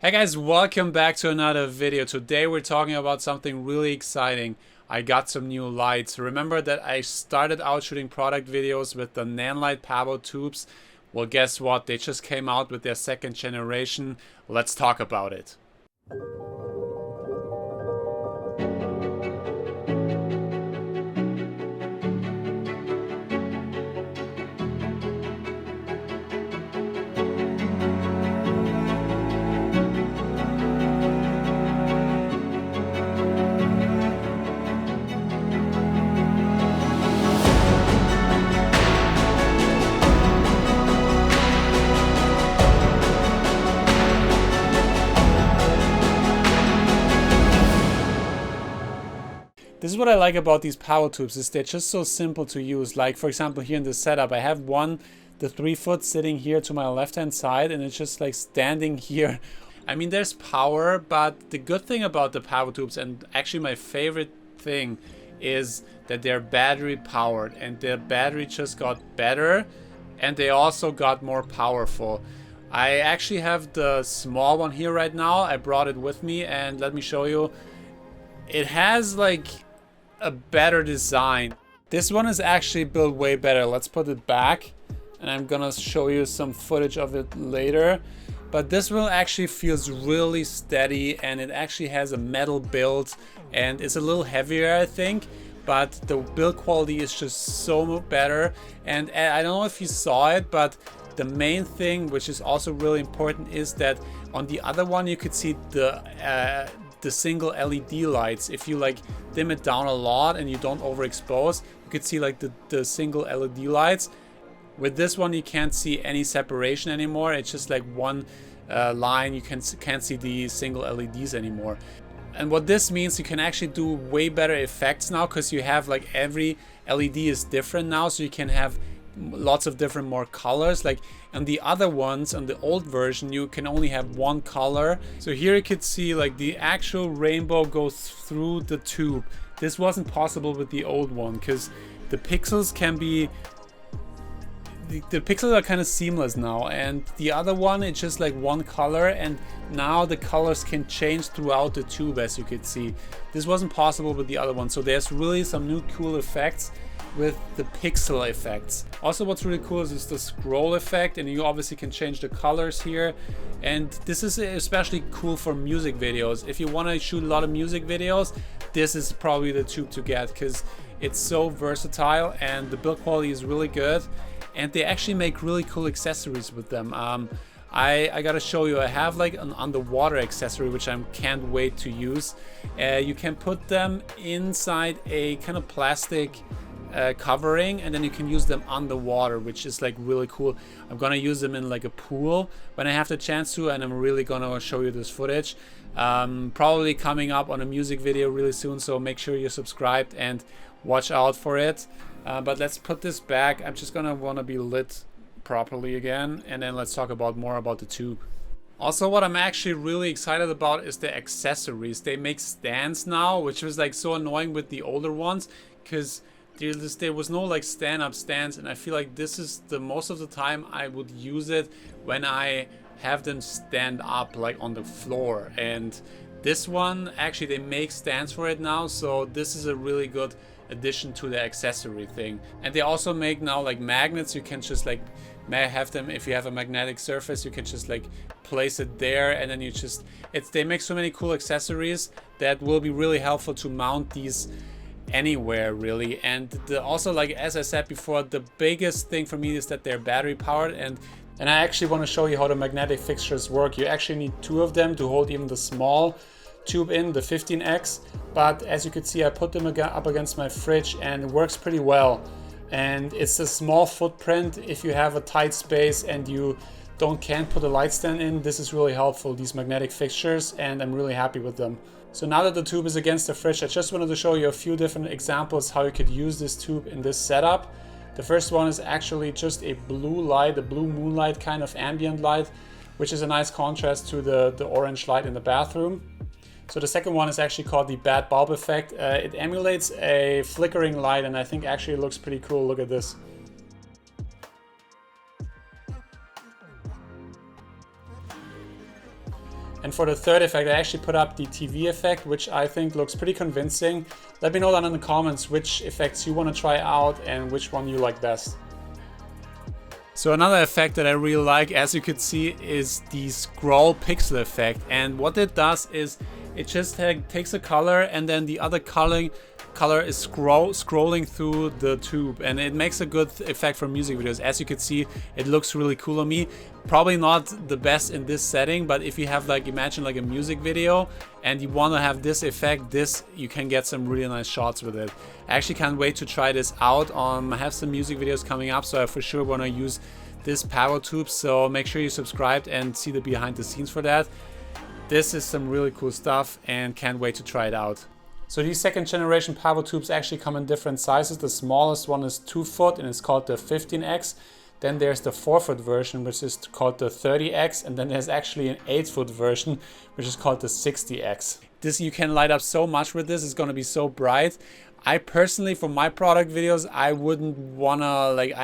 Hey guys, welcome back to another video. Today we're talking about something really exciting. I got some new lights. Remember that I started out shooting product videos with the Nanlight PavoTubes? Well, guess what? They just came out with their second generation. Let's talk about it. This is what I like about these PavoTubes, is they're just so simple to use. Like for example here in this setup, I have the 3-foot sitting here to my left hand side, and it's just like standing here. I mean, there's power, but the good thing about the PavoTubes, and actually my favorite thing, is that they're battery powered, and their battery just got better, and they also got more powerful. I actually have the small one here right now. I brought it with me, and let me show you. It has like a better design. This one is actually built way better. Let's put it back, and I'm gonna show you some footage of it later. But this one actually feels really steady, and it actually has a metal build, and it's a little heavier, I think, but the build quality is just so much better. And I don't know if you saw it, but the main thing, which is also really important, is that on the other one you could see the single LED lights. If you like dim it down a lot and you don't overexpose, you could see like the single LED lights. With this one you can't see any separation anymore. It's just like one line. You can't see the single LEDs anymore. And what this means, you can actually do way better effects now, because you have like every LED is different now, so you can have lots of different more colors. Like on the other ones, on the old version, you can only have one color. So here you could see like the actual rainbow goes through the tube. This wasn't possible with the old one, because the pixels can be the pixels are kind of seamless now, and the other one, it's just like one color, and now the colors can change throughout the tube, as you could see. This wasn't possible with the other one, so there's really some new cool effects with the pixel effects. Also, what's really cool is the scroll effect, and you obviously can change the colors here. And this is especially cool for music videos. If you want to shoot a lot of music videos, this is probably the tube to get, because it's so versatile and the build quality is really good. And they actually make really cool accessories with them. I gotta show you, I have like an underwater accessory which I can't wait to use. You can put them inside a kind of plastic covering, and then you can use them underwater, which is like really cool. I'm gonna use them in like a pool when I have the chance to, and I'm really gonna show you this footage. Probably coming up on a music video really soon, so make sure you're subscribed and watch out for it. But let's put this back. I'm just gonna wanna be lit properly again, and then let's talk about more about the tube. Also, what I'm actually really excited about is the accessories. They make stands now, which was like so annoying with the older ones, because there was no like stand-up stands, and I feel like this is the most of the time I would use it when I have them stand up like on the floor. And this one, actually they make stands for it now, so this is a really good addition to the accessory thing. And they also make now like magnets. You can just like have them, if you have a magnetic surface, you can just like place it there, and then you just, they make so many cool accessories that will be really helpful to mount these anywhere really. And also, like as I said before, the biggest thing for me is that they're battery powered, and I actually want to show you how the magnetic fixtures work. You actually need 2 of them to hold even the small tube in, the 15X, but as you can see, I put them up against my fridge and it works pretty well. And it's a small footprint. If you have a tight space and you can't put a light stand in, this is really helpful, these magnetic fixtures, and I'm really happy with them. So now that the tube is against the fridge, I just wanted to show you a few different examples how you could use this tube in this setup. The first one is actually just a blue light, a blue moonlight kind of ambient light, which is a nice contrast to the orange light in the bathroom. So the second one is actually called the bad bulb effect. It emulates a flickering light, and I think actually it looks pretty cool. Look at this. And for the third effect, I actually put up the TV effect, which I think looks pretty convincing. Let me know down in the comments which effects you want to try out and which one you like best. So another effect that I really like, as you could see, is the scroll pixel effect. And what it does is it just takes a color and then the other color is scrolling through the tube, and it makes a good effect for music videos. As you can see, it looks really cool on me. Probably not the best in this setting, but if you have like, imagine like a music video and you want to have this effect, you can get some really nice shots with it. I actually can't wait to try this out. I have some music videos coming up, so I for sure want to use this PavoTubes, so make sure you subscribed and see the behind the scenes for that. This is some really cool stuff and can't wait to try it out. So these second generation PavoTubes actually come in different sizes. The smallest one is 2 foot and it's called the 15X. Then there's the 4 foot version, which is called the 30X. And then there's actually an 8 foot version, which is called the 60X. This, you can light up so much with this. It's going to be so bright. I personally, for my product videos, I wouldn't wanna, like,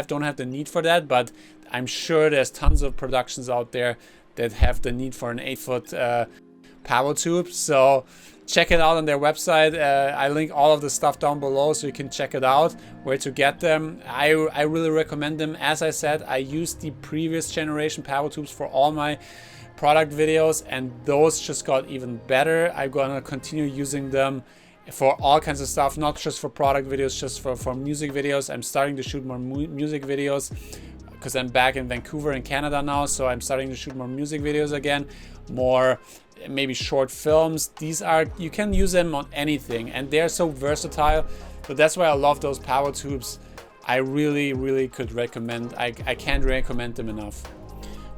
don't have the need for that, but I'm sure there's tons of productions out there that have the need for an 8 foot PavoTube. So check it out on their website. I link all of the stuff down below so you can check it out, where to get them. I really recommend them. As I said, I used the previous generation PavoTubes for all my product videos and those just got even better. I'm gonna continue using them for all kinds of stuff, not just for product videos, just for music videos. I'm starting to shoot more music videos because I'm back in Vancouver in Canada now, so I'm starting to shoot more music videos again, more maybe short films. You can use them on anything and they're so versatile. So that's why I love those PavoTubes. I really could recommend. I can't recommend them enough.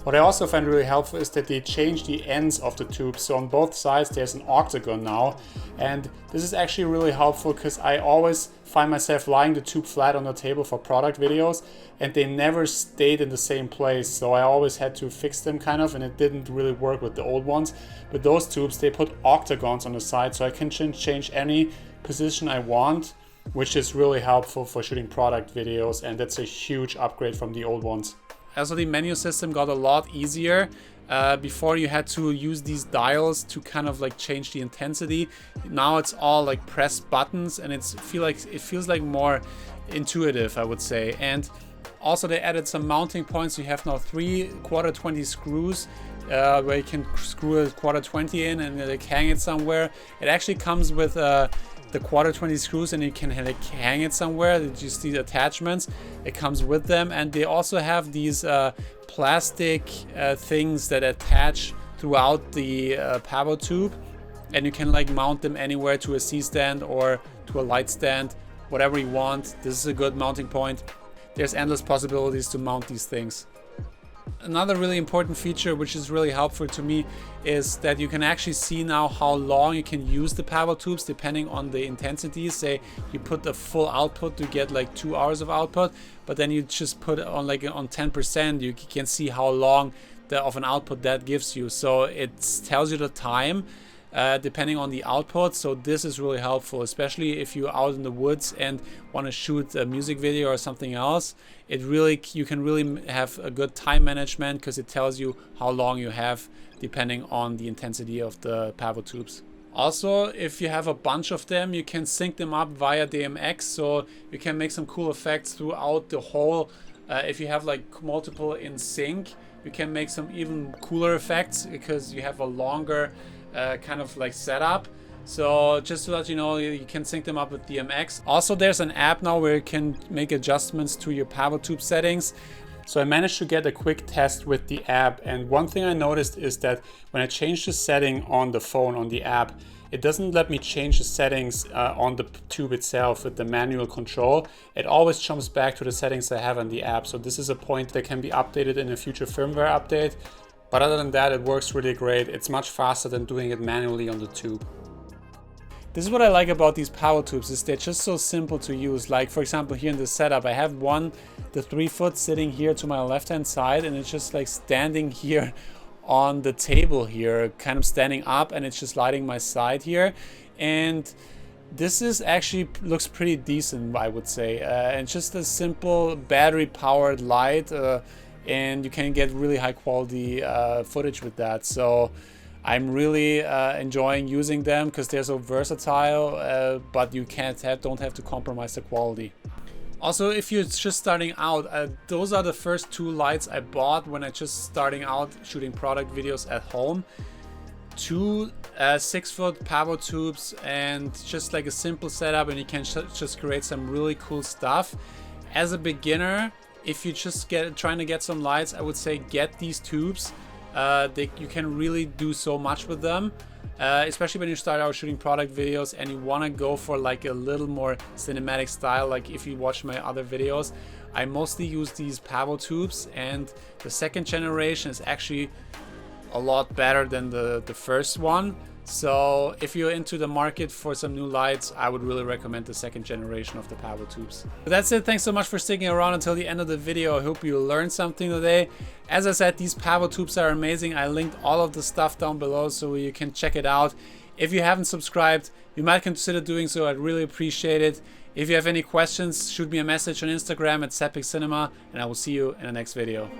What I also find really helpful is that they change the ends of the tube. So on both sides there's an octagon now, and this is actually really helpful because I always find myself lying the tube flat on the table for product videos and they never stayed in the same place. So I always had to fix them kind of, and it didn't really work with the old ones. But those tubes, they put octagons on the side so I can change any position I want, which is really helpful for shooting product videos, and that's a huge upgrade from the old ones. Also, the menu system got a lot easier. Before you had to use these dials to kind of like change the intensity. Now it's all like press buttons and it feels like more intuitive, I would say. And also they added some mounting points. You have now 3 quarter 20 screws where you can screw a quarter 20 in and like hang it somewhere. It actually comes with the quarter 20 screws and you can like hang it somewhere. Just these attachments, it comes with them. And they also have these plastic things that attach throughout the PavoTube, and you can like mount them anywhere to a C-stand or to a light stand, whatever you want. This is a good mounting point. There's endless possibilities to mount these things. Another really important feature, which is really helpful to me, is that you can actually see now how long you can use the PavoTubes depending on the intensity. Say you put the full output to get like 2 hours of output, but then you just put it on like on 10%, you can see how long of an output that gives you. So it tells you the time depending on the output. So this is really helpful, especially if you're out in the woods and want to shoot a music video or something else. You can really have a good time management because it tells you how long you have depending on the intensity of the PavoTubes. Also, if you have a bunch of them, you can sync them up via DMX, so you can make some cool effects throughout the whole. If you have like multiple in sync, you can make some even cooler effects because you have a longer kind of like setup. So just to let you know, you can sync them up with DMX. Also, there's an app now where you can make adjustments to your PavoTube settings. So I managed to get a quick test with the app, and one thing I noticed is that when I change the setting on the phone on the app, it doesn't let me change the settings on the tube itself with the manual control. It always jumps back to the settings I have on the app. So this is a point that can be updated in a future firmware update. But other than that, it works really great. It's much faster than doing it manually on the tube. This is what I like about these PavoTubes, is they're just so simple to use. Like for example, here in this setup, I have the 3 foot sitting here to my left hand side, and it's just like standing here on the table here, kind of standing up, and it's just lighting my side here. And this is actually looks pretty decent, I would say. And just a simple battery powered light, and you can get really high quality footage with that. So I'm really enjoying using them because they're so versatile, but you don't have to compromise the quality. Also, if you're just starting out, those are the first 2 lights I bought when I just starting out shooting product videos at home. 2 6-foot PavoTubes and just like a simple setup, and you can just create some really cool stuff. As a beginner, if you just trying to get some lights, I would say get these tubes. You can really do so much with them, especially when you start out shooting product videos and you want to go for like a little more cinematic style. Like if you watch my other videos, I mostly use these PavoTubes, and the 2nd generation is actually a lot better than the first one. So if you're into the market for some new lights, I would really recommend the 2nd generation of the PavoTubes. But that's it. Thanks so much for sticking around until the end of the video. I hope you learned something today. As I said, these PavoTubes are amazing. I linked all of the stuff down below so you can check it out. If you haven't subscribed, you might consider doing so. I'd really appreciate it. If you have any questions, shoot me a message on Instagram at sebpicmedia, and I will see you in the next video.